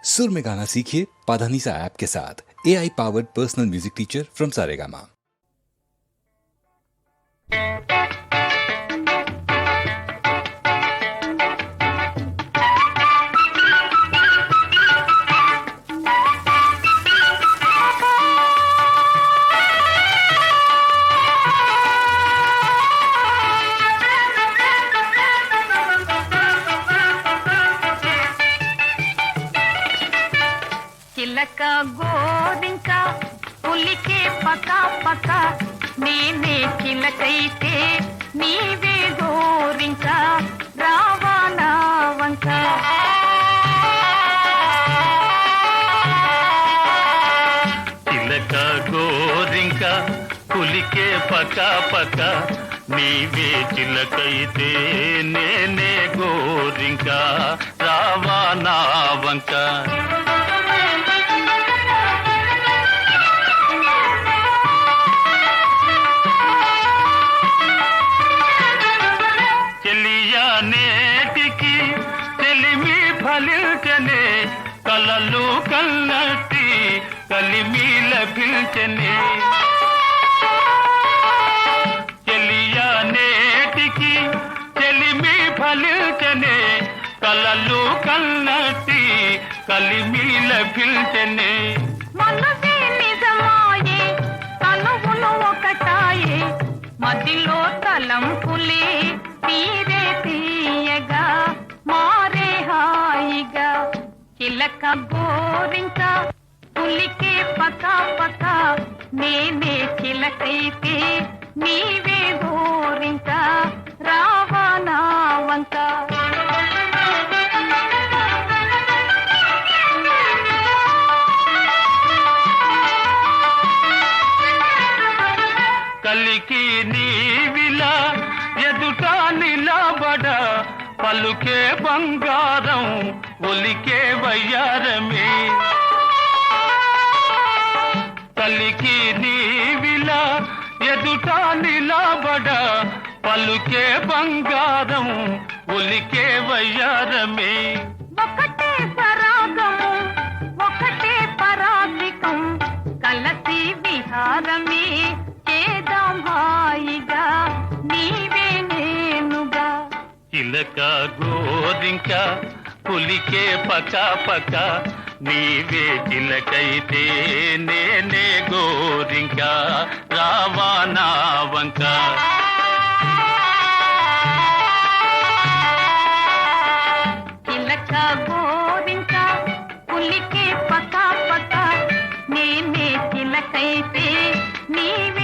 सुर में गाना सीखिए पाधानीसा ऐप के साथ। AI powered personal music teacher from Saregama. చిలక గోరింక పులికే పక పక నేనే చిలకైతే నీవే గోరింక రావా నా వంక చిలక గోరింక పులికే పక పక నీవే చిలకైతే నేనే గోరింక రావా నా వంక నేటికి తెలిమి ఫలించనే కలలు కన్నట్టి కలిమి లభించనే చెలియా నేటికి తెలిమి ఫలించనే కలలు కన్నట్టి కలిమి లభించనే మనసే నిజమాయే తనువులు ఒకటాయే మదిలో తలంపులే తీరే తీయగా మారే హాయిగా చిలక గోరింక పులికే పక పక నేనే చిలకైతే నీవే గోరింక రావా నా వంక కలికి నీవిలా ఎదుట నిలబడ పలుకే బంగారం ఒలికే వయ్యారమే కలికి నీవిలా ఎదుట నిలబడ పలుకే బంగారం ఒలికే వయ్యారమే ఒకటే పరాగము ఒకటే పరాగికం కలసి విహారమే చేదాం హాయిగా నీవే నేనుగా చిలక గోరింక పులికే పక పక నీవే చిలకైతే నేనే గోరింక రావా నా వంక చిలక గోరింక పులికే పక పక నేనే చిలకైతే నీవే